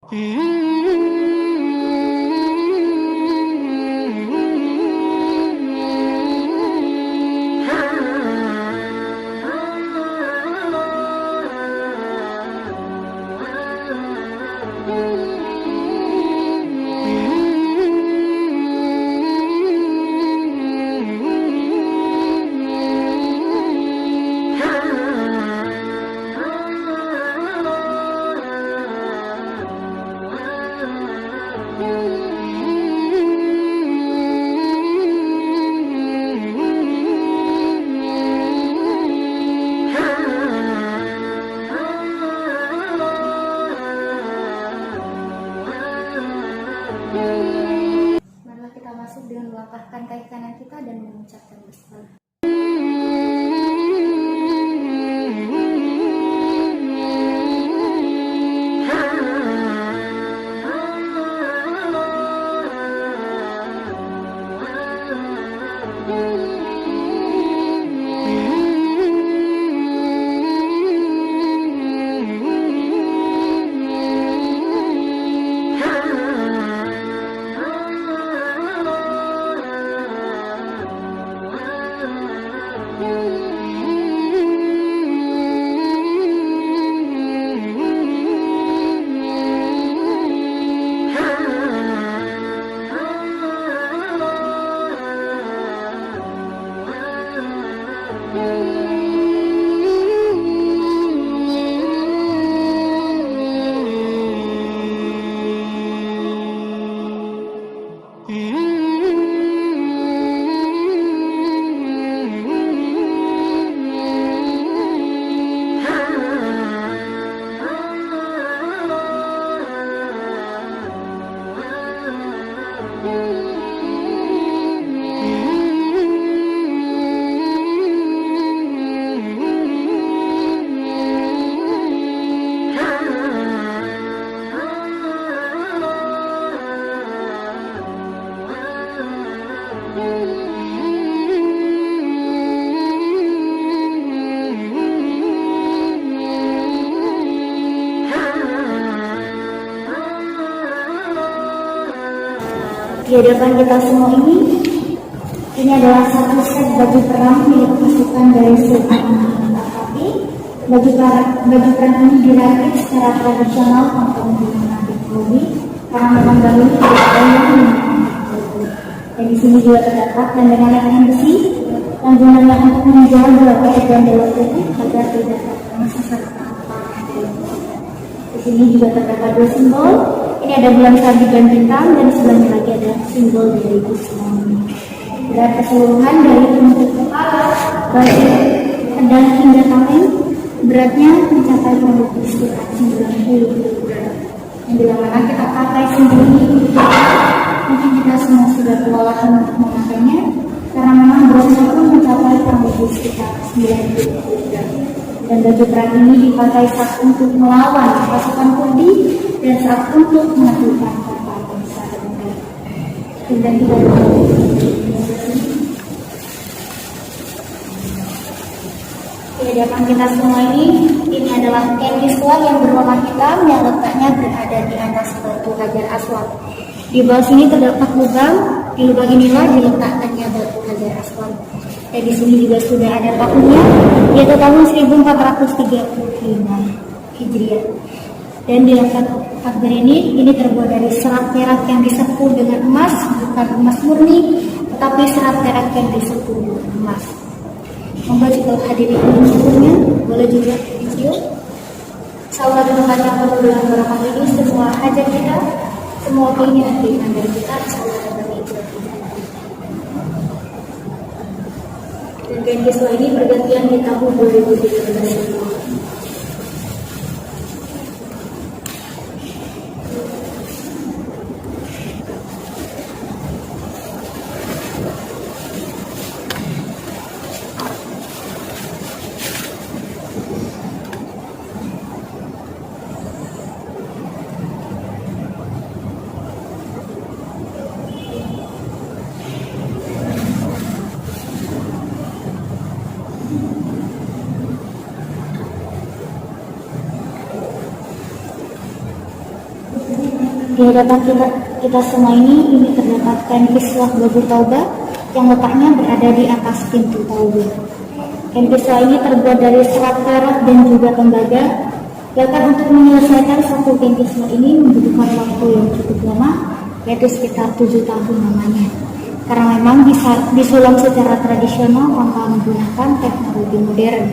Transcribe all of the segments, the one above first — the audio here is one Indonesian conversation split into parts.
Marilah kita masuk dengan melangkahkan kaki kanan kita dan mengucapkan bismillah. Di hadapan kita semua ini adalah satu set baju perang milik pasukan dari Sultan Tapi baju perang ini dirakit secara tradisional tanpa menggunakan teknologi karena memang dahulu tidak ada yang menggunakan teknologi. Dan di sini juga terdapat tangan besi yang gunanya untuk menjaga keadaan dewa tubuh agar tidak terkena sesuatu. Di sini juga terdapat dua simbol. Ini ada bulan sabit dan bintang, dan sebelahnya lagi ada simbol dari Islam. Berat keseluruhan dari tumpukan kepala, baju, pedang hingga tangan, beratnya mencapai kurang lebih sekitar 90 kg. Yang bila mana kita pakai simbol ini, mungkin kita semua sudah kewalahan untuk memakainya, karena memang beratnya pun mencapai kurang lebih sekitar 90 kg. Dan baju perang ini dipakai saat untuk melawan pasukan Kurdi dan saat untuk menaklukkan kota bangsa dan negara. Dan kita di hadapan kita semua ini adalah kain miswar yang berwarna hitam yang letaknya berada di atas batu Hajar Aswad. Di bawah sini terdapat lubang, di lubang inilah diletakkannya batu Hajar Aswad. Dan di sini juga sudah ada tahunnya, yaitu tahun 1435 Hijriah. Dan di dalam takbir ini terbuat dari serat perak yang disepuh dengan emas, bukan emas murni, tetapi serat perak yang disepuh dengan emas. Monggo jika hadirin sebelumnya, boleh juga video. Saudara membaca perbulan berapa ini semua hajat kita, semua keinginan dari kita, saudara berikut. Dan kain kiswah ini bergantian di tahun 2013. Di hadapan kita semua ini terdapat kain kiswah baju taubah yang letaknya berada di atas pintu taubah. Kain kiswah ini terbuat dari serat perak dan juga tembaga. Bahkan untuk menyelesaikan satu kain kiswah ini membutuhkan waktu yang cukup lama, yaitu sekitar 7 tahun namanya. Karena memang bisa disulam secara tradisional tanpa menggunakan teknologi modern.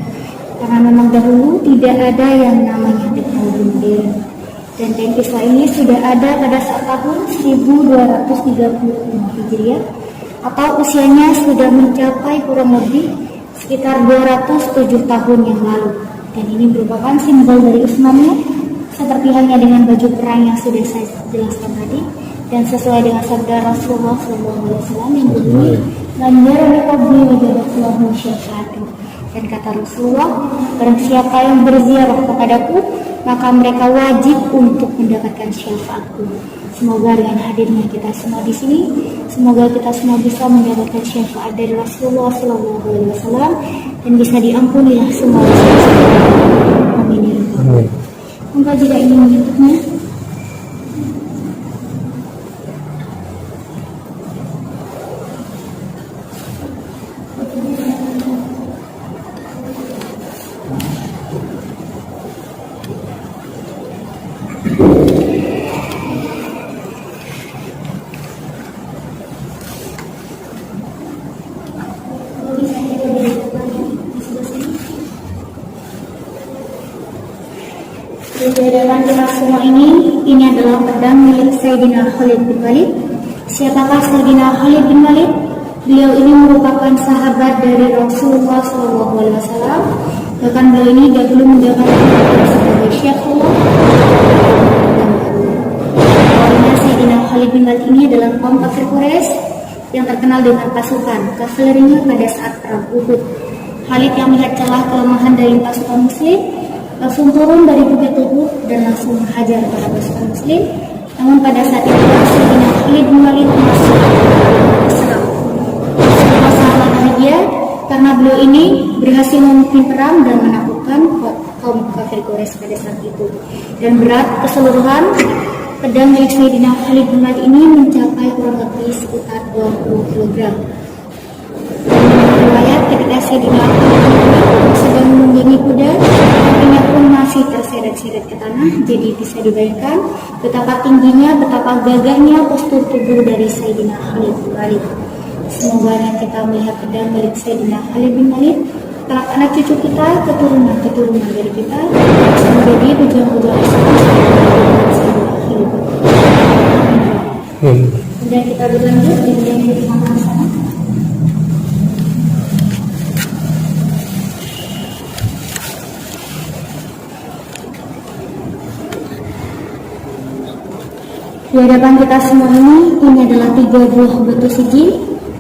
Karena memang dahulu tidak ada yang namanya teknologi modern. Dan kain kiswah ini sudah ada pada saat tahun 1235 Hijriah, atau usianya sudah mencapai kurang lebih sekitar 207 tahun yang lalu. Dan ini merupakan simbol dari Utsmaniyah, seperti halnya dengan baju perang yang sudah saya jelaskan tadi, dan sesuai dengan sabda Rasulullah SAW yang berbunyi, "Man yarani qabli wajabat lahu syafaati." Dan kata Rasulullah, barang siapa yang berziarah kepadaku, maka mereka wajib untuk mendapatkan syafaatku. Semoga dengan hadirnya kita semua di sini, semoga kita semua bisa mendapatkan syafaat dari Rasulullah SAW dan bisa diampunilah semua dosa-dosa. Amin ya rabbal alamin. Monggo jika ingin menutupnya. Di hadapan kita semua ini adalah pedang milik Sayyidina Khalid bin Walid. Siapakah Sayyidina Khalid bin Walid? Beliau ini merupakan sahabat dari Rasulullah SAW. Bahkan beliau ini dahulu menjabat sebagai Syekhullah. Awalnya Sayyidina Khalid bin Walid ini adalah kaum kafir Quraisy yang terkenal dengan pasukan kavalerinya pada saat perang Uhud. Khalid yang melihat celah kelemahan dari pasukan Muslim langsung turun dari bukit Uhud dan langsung menghajar para pasukan Muslim. Namun pada saat itu Sayyidina Khalid bin Walid masuk Islam. Semua sahabat bahagia karena beliau ini berhasil memimpin perang dan menaklukkan kaum kafir Quraisy pada saat itu. Dan berat keseluruhan pedang milik Sayyidina Khalid bin Walid ini mencapai kurang lebih sekitar 20 kg. Riwayat ketika Sayyidina sedang menunggangi kuda, kakinya pun masih terseret-seret ke tanah. Jadi bisa dibayangkan betapa tingginya, betapa gagahnya postur tubuh dari Sayyidina Khalid bin Walid. Semoga kita melihat pedang milik Sayyidina Khalid bin Walid, kelak anak cucu kita, keturunan dari kita, menjadi pejuang-pejuang Islam Sayyidina Khalid bin Walid. Kemudian kita berlanjut dengan yang di sana. Di hadapan kita semua ini adalah 3 buah batu sijil.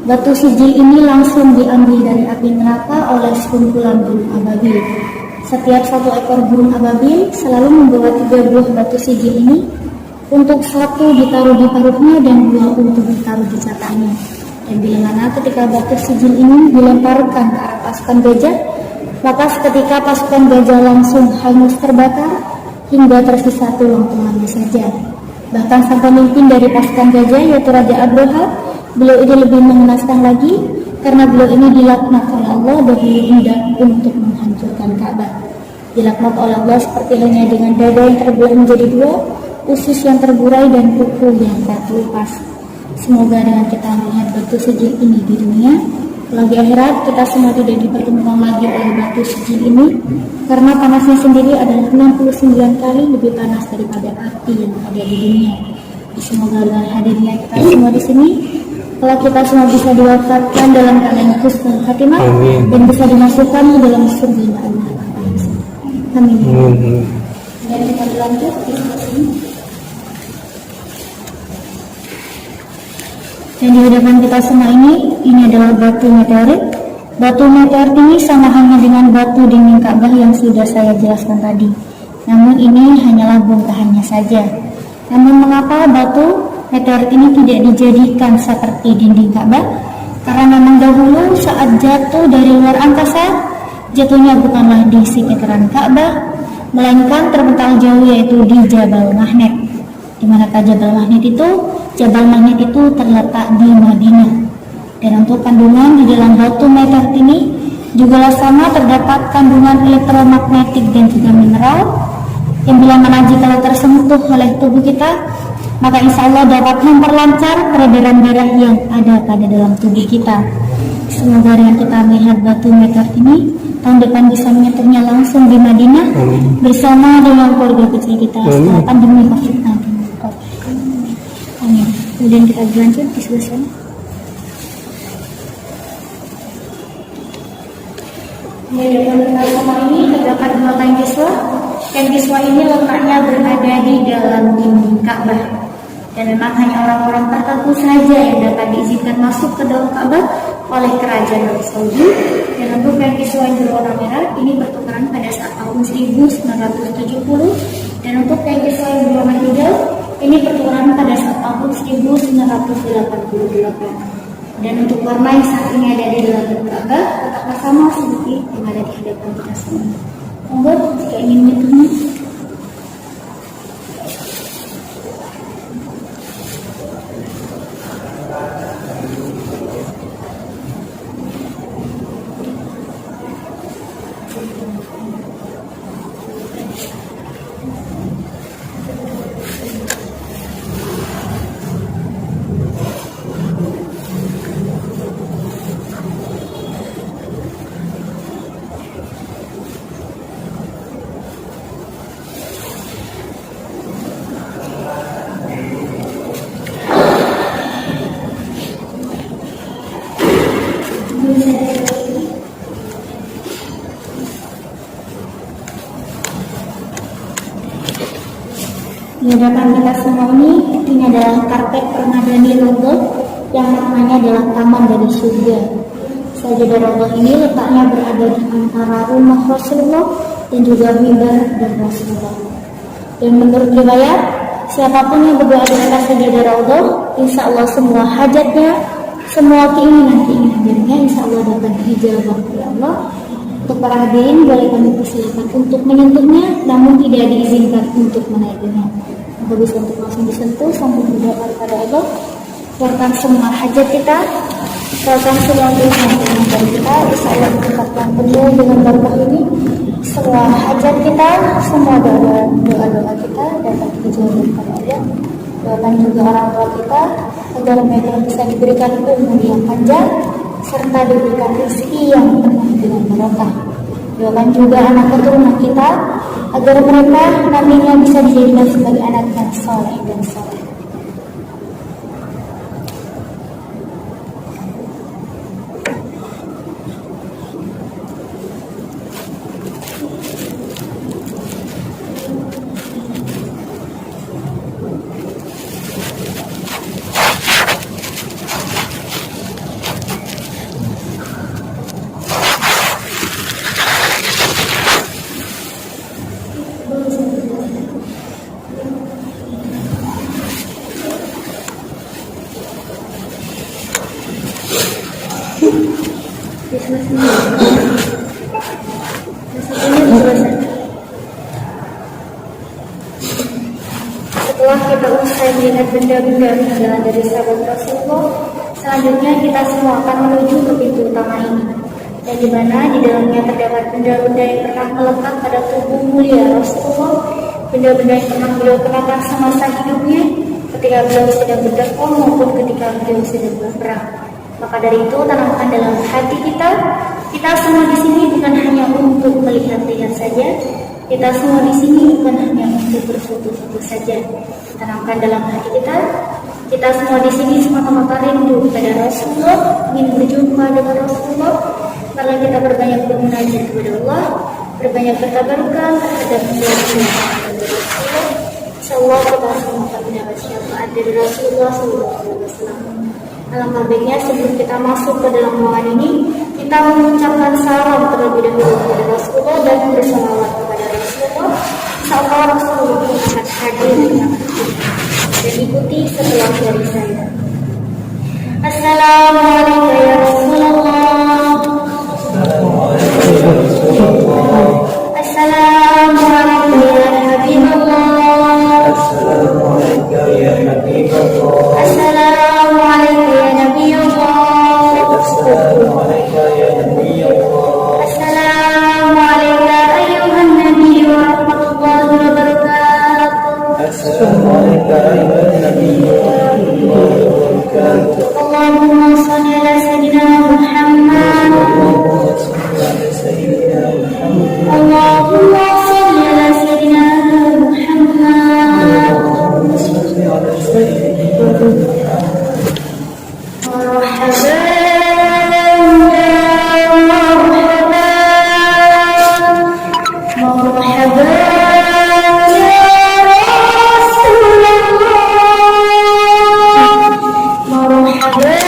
Batu sijil ini langsung diambil dari api neraka oleh sekumpulan burung ababil. Setiap satu ekor burung ababil selalu membawa 3 buah batu sijil ini. Untuk satu ditaruh di paruhnya dan 2 untuk ditaruh di catanya. Dan bila mana ketika batu sijil ini dilemparkan ke arah pasukan gajah, maka seketika pasukan gajah langsung hangus terbakar hingga tersisa tulang-tulangnya saja. Bahkan sang pemimpin dari pasukan gajah yaitu Raja Abraha, beliau ini lebih mengenaskan lagi karena beliau ini dilaknat oleh Allah dahulu hendak untuk menghancurkan Ka'bah. Dilaknat oleh Allah seperti halnya dengan dada yang terbelah menjadi 2, usus yang terburai dan kuku yang terkelupas. Semoga dengan kita melihat batu sijil ini di dunia, di akhirat kita semua tidak dipertemukan lagi oleh batu sijil ini, karena panasnya sendiri adalah 69 kali lebih panas daripada api yang ada di dunia. Semoga dengan hadirnya kita semua di sini, kalau kita semua bisa diwafatkan dalam keadaan husnul khatimah dan bisa dimasukkan ke dalam surga Allah. Amin. Dan kita berlanjut di sini. Dan di hadapan kita semua ini adalah batu meteorit. Batu meteorit ini sama halnya dengan batu dinding Ka'bah yang sudah saya jelaskan tadi. Namun ini hanyalah bongkahannya saja. Namun mengapa batu meteorit ini tidak dijadikan seperti dinding Ka'bah? Karena memang dahulu saat jatuh dari luar angkasa, jatuhnya bukanlah di sekitaran Ka'bah, melainkan terpental jauh yaitu di Jabal Mahnet. Di manakah Jabal Mahnet itu? Jabal Mahnet itu terletak di Madinah. Dan untuk kandungan di dalam batu meteor ini juga sama, terdapat kandungan elektromagnetik dan juga mineral yang bila mana jika tersentuh oleh tubuh kita, maka insya Allah dapat memperlancar peredaran darah yang ada pada dalam tubuh kita. Semoga dengan kita melihat batu meteor ini, tahun depan bisa menyentuhnya langsung di Madinah bersama dengan keluarga kecil kita setelah pandemi COVID-19. Amin. Kemudian kita lanjut di sebelah sana. Di depan sama ini terdapat dua kain kiswah. Kain kiswah ini letaknya berada di dalam dinding Ka'bah. Dan memang hanya orang-orang tertentu saja yang dapat diizinkan masuk ke dalam Ka'bah oleh kerajaan Arab Saudi. Dan untuk kain kiswah yang berwarna merah ini pertukaran pada saat tahun 1970. Dan untuk kain kiswah yang berwarna hijau ini pertukaran pada saat tahun 1988. Dan untuk warna yang saat ini ada di dalam Ka'bah tetaplah sama seperti yang ada di hadapan kita semua. Monggo jika ingin menyentuhnya. Di hadapan kita semua ini adalah karpet permadani Raudhah yang maknanya adalah taman dari surga. Sajadah Raudhah ini letaknya berada di antara rumah Rasulullah dan juga mimbar dan Rasulullah. Dan menurut riwayat, siapapun yang berdoa di atas sajadah Raudhah, insya Allah semua hajatnya, semua keinginan-keinginannya insya Allah dapat dijawab oleh Allah. Untuk para hadirin boleh kami persilakan untuk menyentuhnya, namun tidak diizinkan untuk menaikinya. Maka bisa untuk langsung disentuh sambil berdoa kepada Allah. Doakan semua hajat kita, doakan semua keinginan dari kita, insya Allah ditempatkan penuh dengan berkah ini. Semua hajat kita, semua doa-doa kita dapat dijawab kepada Allah. Doakan juga orang tua kita agar mereka bisa diberikan umur yang panjang serta diberikan rezeki yang penuh dengan barokah. Doakan juga anak keturunan kita agar mereka nantinya bisa dijadikan sebagai anak yang saleh dan saleh. Setelah kita usai melihat benda-benda peninggalan dari sahabat Rasulullah, selanjutnya kita semua akan menuju ke pintu utama ini, dan di mana di dalamnya terdapat benda-benda yang pernah melekat pada tubuh mulia Rasulullah, benda-benda yang pernah beliau kenakan semasa hidupnya, ketika beliau sedang berdakwah maupun ketika beliau sedang berperang. Maka dari itu tanamkan dalam hati kita semua di sini bukan hanya untuk melihat-lihat saja, kita semua di sini bukan hanya untuk berfoto-foto saja. Tanamkan dalam hati kita semua di sini semata-mata rindu kepada Rasulullah, ingin berjumpa dengan Rasulullah. Karena kita berbanyak bermunajat kepada Allah, berbanyak bertabarukah terhadap Rasulullah. Insyaallah kita semua akan mendapat syafaat dari Rasulullah SAW. Alangkah baiknya sebelum kita masuk ke dalam ruangan ini, kita mengucapkan salam terlebih dahulu kepada Rasulullah dan bersalawat kepada Rasulullah. Insyaallah Rasulullah akan hadir di tengah kita. Dan ikuti setelah dari saya. Assalamualaikum ya Rasulullah. Assalamualaikum ya Habibullah. Assalamualaikum حبيب الله. السلام عليك يا نبي الله. السلام عليك يا نبي الله. السلام عليك أيها النبي ورحمة الله وبركاته. السلام عليك أيها النبي ورحمة الله وبركاته. اللهم صل على سيدنا محمد. اللهم صل على سيدنا محمد. اللهم صل على سيدنا محمد. اللهم صل على سيدنا محمد. مرحبا مرحبا يا رسول الله. مرحبا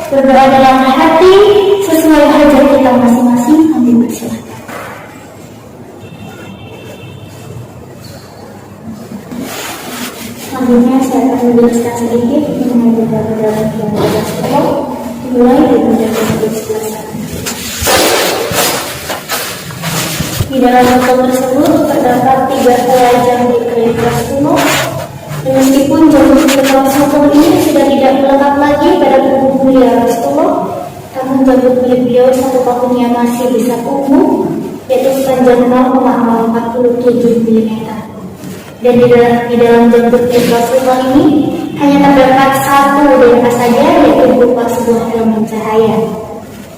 berdoa dalam hati sesuai hajat kita masing-masing. Amin. Silakan. Selanjutnya saya akan menjelaskan sedikit mengenai beberapa dalam yang berasal dimulai dari penjelasan penjelasan. Di dalam buku tersebut terdapat 3 pelajaran di kelas kuno. Meskipun jalur kitab satu ini sudah tidak melekat lagi pada buku beliau Rasulullah, namun jalur beliau satu tahunnya masih bisa umum, yaitu sepanjang 0,47 mm. Dan di dalam jalur kitab Rasulullah ini hanya terdapat satu DNA saja, yaitu berupa sebuah elemen cahaya.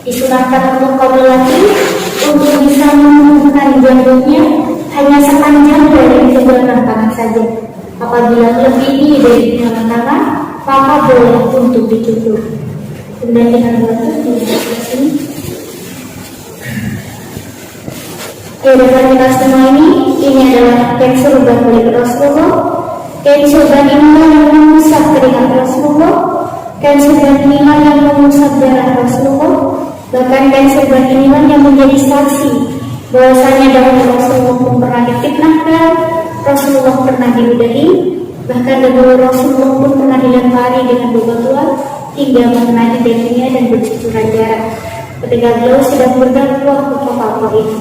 Disunahkan untuk kaum lelaki untuk bisa menumbuhkan jantungnya hanya sepanjang dari sebelah tangan saja. Apabila lebih dari tangan tangan, maka boleh untuk dicukur. Kemudian dengan batu di sini. Di depan kita semua ini adalah kain surban milik Rasulullah. Kain surban inilah yang mengusap keringat Rasulullah. Kain surban inilah yang mengusap darah Rasulullah. Bahkan kain surban inilah yang menjadi saksi bahwasanya dahulu Rasulullah pun pernah difitnahkan, Rasulullah pernah diludahi, bahkan dahulu Rasulullah pun pernah dilempari dengan bebatuan hingga mengenai dahinya dan bercucuran darah ketika beliau sedang berdakwah ke kota ini.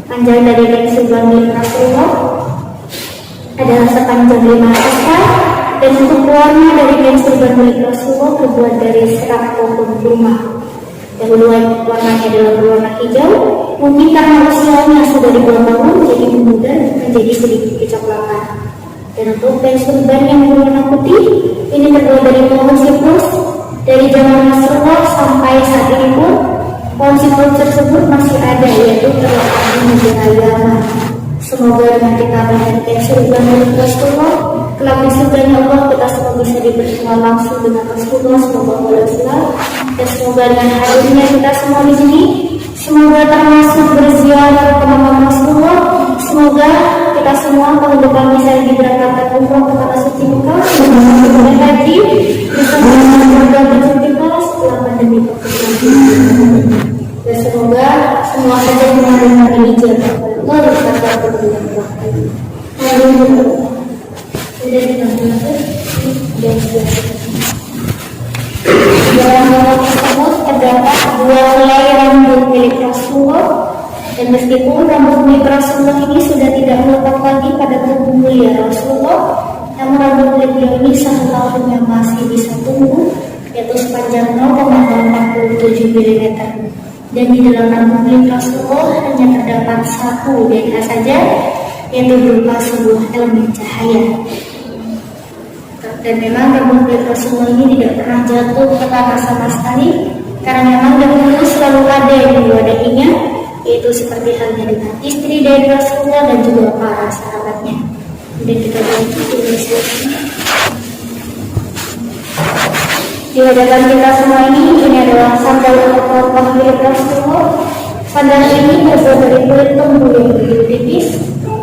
Panjang dari kain surban milik Rasulullah adalah sepanjang 5 hasta, dan untuk warna dari kain surban milik Rasulullah terbuat dari serat pohon kurma. Dahulu warnanya adalah berwarna hijau, mungkin karena usianya sudah di bawah tahun jadi muda menjadi sedikit kecoklatan. Dan untuk kain surban yang berwarna putih ini terbuat dari pohon siprus. Dari zaman Rasulullah sampai saat ini pun pohon siprus tersebut masih ada, yaitu terletak di negara Yaman. Semoga dengan kita melihat surga milik Rasulullah, kelak di surganya Allah kita semua bisa dibertemu langsung dengan Rasulullah SAW. Dan semoga dengan hadirnya kita semua di sini, semoga termasuk berziarah ke makam Rasulullah. Semoga kita semua tahun depan bisa diberangkatkan umroh ke tanah suci Mekah, semoga haji bisa berangkat berjumpa setelah pandemi COVID-19. Dan semoga semua saja benar-benar dijabah Allah berkata berbulan waktu. Sudah dilakukan dan dalam nama tersebut terdapat 2 helai rambut milik Rasulullah, dan meskipun rambut milik Rasulullah ini sudah tidak melekat lagi pada tubuh mulia Rasulullah, namun rambut milik beliau ini 1 tahun yang masih bisa tumbuh, yaitu sepanjang 0,47 mm. Dan di dalam rambut milik Rasulullah hanya terdapat 1 DNA saja, yaitu berupa sebuah elemen cahaya. Dan memang rambut milik Rasulullah ini tidak pernah jatuh ke tanah sama sekali, karena memang dahulu selalu ada yang mewadahinya, yaitu seperti halnya dengan istri dari Rasulullah dan juga para sahabatnya. Dan kita lihat di sini. Di hadapan kita semua ini adalah sandal atau milik Rasulullah. Sandal ini terbuat dari kulit lembu yang begitu tipis.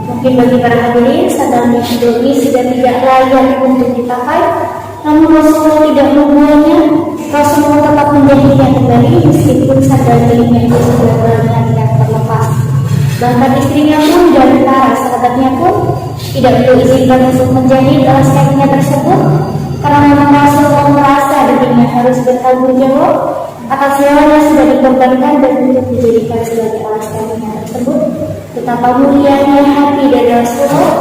Mungkin bagi para hadirin sandal ini sudah tidak layak untuk dipakai, namun Rasulullah tidak membuangnya. Rasulullah tetap menjadinya kembali meskipun sandal miliknya itu sudah benar-benar terlepas. Bahkan istrinya pun dan para sahabatnya pun tidak beliau izinkan untuk menjahit alas kakinya tersebut, karena memang Rasulullah merasa dirinya harus bertanggung jawab atas segala yang sudah dikorbankan dan untuk dijadikan sebagai alas kakinya tersebut. Betapa mulianya hati dari Rasulullah,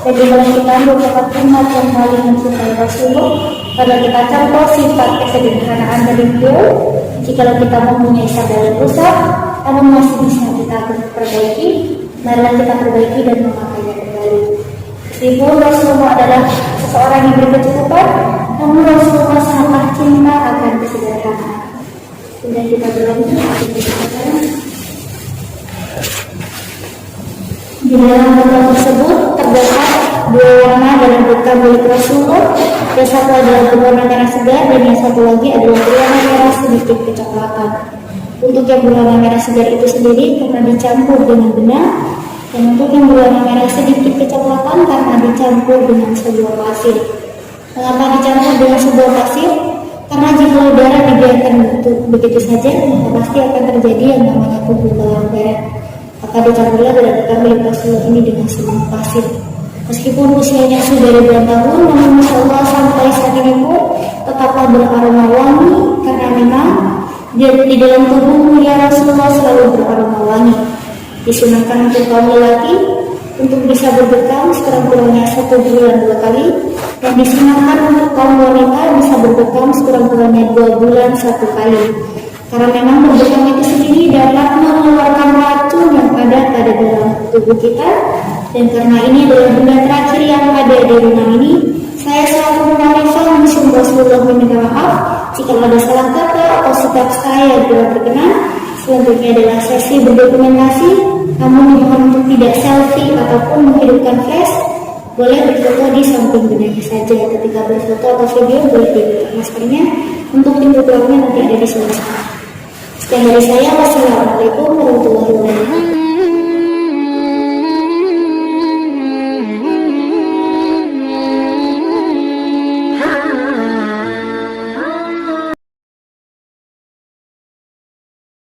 dan jika kita merupakan umat yang paling mencintai Rasulullah, pada kita contoh sifat kesederhanaan dari beliau. Jika kita mempunyai sandal yang rusak namun masih bisa kita perbaiki, marilah kita perbaiki dan memakainya kembali. Meskipun Rasulullah adalah seseorang yang berkecukupan, namun Rasulullah sangat cinta akan kesederhanaan. Kemudian kita berlanjut. Di dalam botol tersebut terdapat 2 warna dalam botol milik Rasulullah. Yang satu adalah berwarna merah segar dan yang satu lagi adalah berwarna merah sedikit kecoklatan. Untuk yang berwarna merah segar itu sendiri karena dicampur dengan benang, dan untuk yang berwarna merah sedikit kecoklatan karena dicampur dengan sebuah pasir. Mengapa dicampur dengan sebuah pasir? Karena jika udara dibiarkan begitu saja, maka pasti akan terjadi yang namanya pembukaan udara. Maka dicampurlah benar-benar milik Rasulullah ini dengan sebuah pasir. Meskipun usianya sudah ribuan tahun, namun Masya Allah sampai saat ini pun tetaplah beraroma wangi, karena memang di dalam tubuh mulia Rasulullah selalu beraroma wangi. Disunahkan untuk kaum lelaki untuk bisa berbekam sekurang-kurangnya 1 bulan 2 kali, dan disunahkan untuk kaum wanita bisa berbekam sekurang-kurangnya 2 bulan 1 kali. Karena memang berbekam itu sendiri dapat mengeluarkan racun yang ada pada dalam tubuh kita. Dan karena ini adalah benda terakhir yang ada di rumah ini, saya selalu menarifkan musim Rasulullah meminta maaf jika ada salah kata atau sikap saya kurang berkenan. Selanjutnya adalah sesi berdokumentasi, namun dimohon untuk tidak selfie ataupun menghidupkan flash. Boleh berfoto di samping benaknya saja. Ketika berfoto atau video boleh dibuka maskernya. Untuk pintu keluarnya nanti ada di sebelah sana. Sekian dari saya. Wassalamualaikum warahmatullahi wabarakatuh.